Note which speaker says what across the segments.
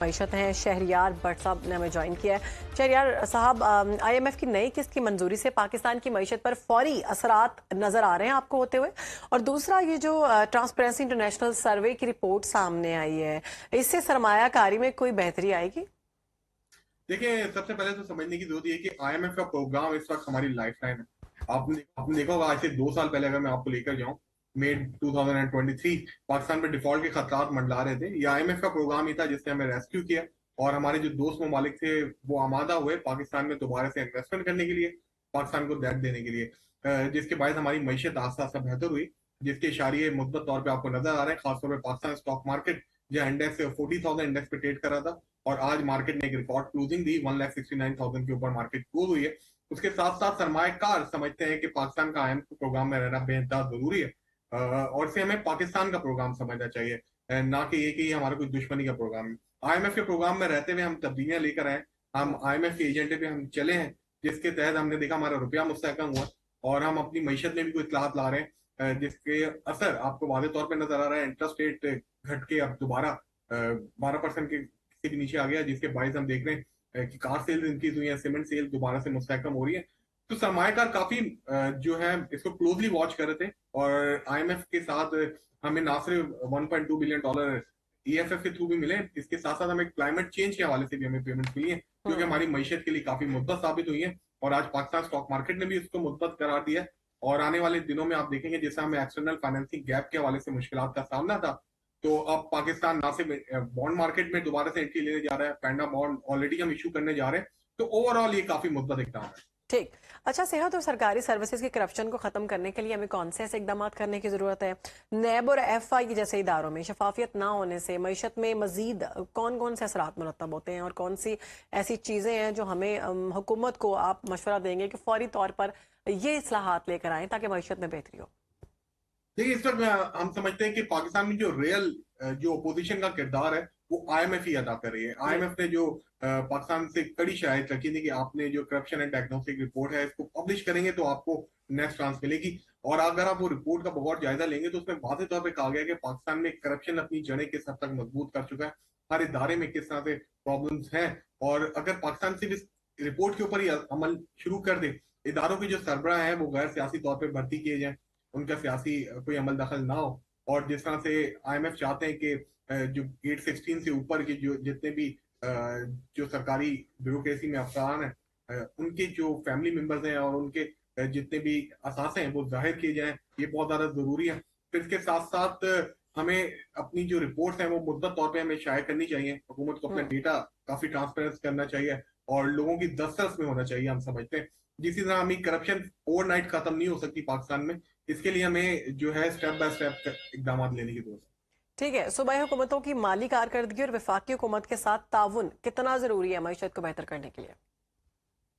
Speaker 1: मईशत हैं शहरियार भट्ट साहब ने हमें ज्वाइन किया है। शहरियार साहब, IMF की नई किस्त की मंजूरी से पाकिस्तान की मईशत पर फौरी असरात नजर आ रहे हैं आपको होते हुए, और दूसरा ये जो ट्रांसपेरेंसी इंटरनेशनल सर्वे की रिपोर्ट सामने आई है, इससे सरमायाकारी में कोई बेहतरी आएगी?
Speaker 2: देखिए, सबसे पहले तो समझने की जरूरत ये है कि IMF का प्रोग्राम इस वक्त हमारी लाइफलाइन है। आपने देखा होगा, आज से 2 साल पहले अगर मैं आपको लेकर जाऊं, मई 2023 पाकिस्तान में डिफॉल्ट के खतरात मंडला रहे थे। ये IMF का प्रोग्राम ही था जिसने हमें रेस्क्यू किया और हमारे जो दोस्त ममालिक थे वो आमादा हुए पाकिस्तान में दोबारा से इन्वेस्टमेंट करने के लिए, पाकिस्तान को डेट देने के लिए, जिसके बाद हमारी मईशत आस्ता आस्ता बेहतर हुई, जिसके इशारे मुद्दत तौर पर आपको नजर आ रहे हैं। खासतौर पर पाकिस्तान स्टॉक मार्केट जो इंडेक्स 40,000 इंडेक्स पे ट्रेड कर रहा था और आज मार्केट ने एक रिकॉर्ड क्लोजिंग दी, 1,69,000 के ऊपर मार्केट क्लोज हुई है। उसके साथ साथ सरमाएकार समझते हैं कि पाकिस्तान का IMF प्रोग्राम में रहना बेहद जरूरी है, और इसे हमें पाकिस्तान का प्रोग्राम समझना चाहिए, ना कि ये कि हमारा कोई दुश्मनी का प्रोग्राम है। IMF के प्रोग्राम में रहते हुए हम तब्दीलियां लेकर आए, हम IMF के एजेंडे पे हम चले हैं, जिसके तहत हमने देखा हमारा रुपया मुस्तहकम हुआ और हम अपनी मीशत में भी कोई इतलात ला रहे हैं, जिसके असर आपको वादे तौर पर नजर आ रहा है। इंटरेस्ट रेट घट के अब दोबारा 12% के से भी नीचे आ गया, जिसके बायस हम देख रहे हैं कि कार सेल्स इंक्रीज हुई है, सीमेंट सेल दोबारा से मुस्तहकम हो रही है। तो सरमायाकार काफी जो है इसको क्लोजली वॉच कर रहे थे, और IMF के साथ हमें ना सिर्फ $1.2 बिलियन EFF के थ्रू भी मिले, इसके साथ साथ हमें क्लाइमेट चेंज के हवाले से भी हमें पेमेंट मिली है, जो कि हमारी मईशत के लिए काफी मुद्दा साबित हुई है। और आज पाकिस्तान स्टॉक मार्केट ने भी इसको मुद्दत करार दिया है, और आने वाले दिनों में आप देखेंगे जैसे हमें एक्सटर्नल फाइनेंसिंग गैप के हवाले से मुश्किलात का सामना था, तो अब पाकिस्तान ना सिर्फ बॉन्ड मार्केट में दोबारा से एंट्री लेने जा रहा है, पैंडा बॉन्ड ऑलरेडी हम इशू करने जा रहे हैं। तो ओवरऑल ये काफी मुद्दा इकदाम है।
Speaker 1: ठीक। अच्छा, सेहत और सरकारी सर्विसेज के करप्शन को खत्म करने के लिए हमें कौन से ऐसे इकदाम करने की जरूरत है? नैब और FI जैसे इदारों में शफाफियत ना होने से मईशत में मजीद कौन कौन से असरात मुरतब होते हैं, और कौन सी ऐसी चीजें हैं जो हमें हुकूमत को आप मशवरा देंगे कि फौरी तौर पर ये इस्लाहात लेकर आए ताकि मईशत में बेहतरी हो?
Speaker 2: देखिए, इस वक्त हम समझते हैं कि पाकिस्तान में जो रियल जो अपोजिशन का किरदार है वो IMF ही अदा कर रही है। IMF ने जो पाकिस्तान से कड़ी शिकायत रखी थी कि आपने जो करप्शन एंड डायग्नोस्टिक रिपोर्ट है इसको पब्लिश करेंगे तो आपको नेक्स्ट चांस मिलेगी, और अगर आप वो रिपोर्ट का बहुत जायजा लेंगे तो उसमें वाज़ेह तौर पे कहा गया कि पाकिस्तान में करप्शन अपनी जड़ें किस हद तक मजबूत कर चुका है, हर इदारे में किस तरह से प्रॉब्लम्स हैं। और अगर पाकिस्तान सिर्फ इस रिपोर्ट के ऊपर ही अमल शुरू कर दे, इदारों के जो सरबराह हैं वो गैर सियासी तौर पर भर्ती किए जाए, उनका सियासी कोई अमल दखल ना हो, और जिस तरह से IMF चाहते हैं कि जो गेट 16 से ऊपर के जो जितने भी जो सरकारी ब्यूरोक्रेसी में अफसरान हैं, उनके जो फैमिली मेंबर्स हैं और उनके जितने भी असासे हैं वो जाहिर किए जाएं, ये बहुत ज्यादा जरूरी है। फिर इसके साथ साथ हमें अपनी जो रिपोर्ट्स हैं वो मुद्दत तौर पे हमें शाये करनी चाहिए, हुकूमत को अपना डेटा काफी ट्रांसपेरेंट करना चाहिए और लोगों की दस्तरस में होना चाहिए, हम समझते हैं। जिसी तरह हमें करप्शन ओवरनाइट खत्म नहीं हो सकती पाकिस्तान में, इसके लिए हमें जो है स्टेप बाय स्टेप इकदाम लेने की जरूरत है।
Speaker 1: ठीक है। सूबाई हुकूमतों की माली कारकर्दगी और वफाकी हुकूमत के साथ ताउन कितना जरूरी है मईशत को बेहतर करने के लिए?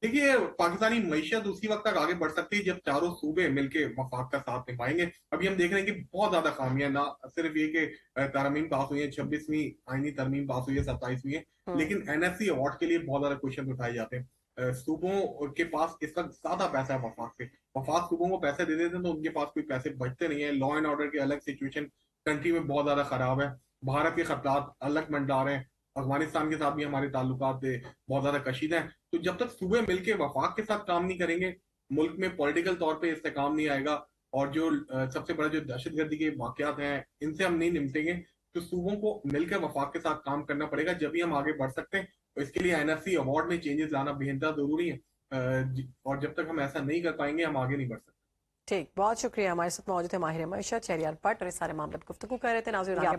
Speaker 2: देखिए, पाकिस्तानी मीशत उसी वक्त तक आगे बढ़ सकती है जब चारों सूबे मिलकर वफाक का साथ निभाएंगे। अभी हम देख रहे हैं कि बहुत ज्यादा खामियां, ना सिर्फ ये कि तरमीम पास हुई है, 26वीं आईनी तरमीम पास हुई है, 27वीं है, लेकिन NSC अवार्ड के लिए बहुत ज्यादा क्वेश्चन उठाए जाते हैं। सूबों के पास इस वक्त ज्यादा पैसा है वफाक से, वफाक सूबों को पैसे दे देते हैं तो उनके पास कोई पैसे बचते नहीं है। लॉ एंड ऑर्डर की अलग सिचुएशन कंट्री में बहुत ज्यादा खराब है, भारत के खतरात अलग मंडरा रहे हैं, अफगानिस्तान के साथ भी हमारे ताल्लुकात बहुत ज्यादा कशीदा है। तो जब तक सूबे मिलकर वफाक के साथ काम नहीं करेंगे, मुल्क में पॉलिटिकल तौर पे इससे नहीं आएगा, और जो सबसे बड़ा जो दहशतगर्दी के वाकयात हैं इनसे हम नहीं निपटेंगे, तो सूबों को मिलकर वफाक के साथ काम करना पड़ेगा, जब भी हम आगे बढ़ सकते हैं। तो इसके लिए NSC अवार्ड में चेंजेस लाना बेहद जरूरी है, और जब तक हम ऐसा नहीं कर पाएंगे हम आगे नहीं बढ़ सकते।
Speaker 1: ठीक, बहुत शुक्रिया। हमारे साथ मौजूद है माहिर मईशत शहरियार भट्ट, और इस सारे मामले पर गुफ्तगू कर रहे थे। नाज़रीन, आगे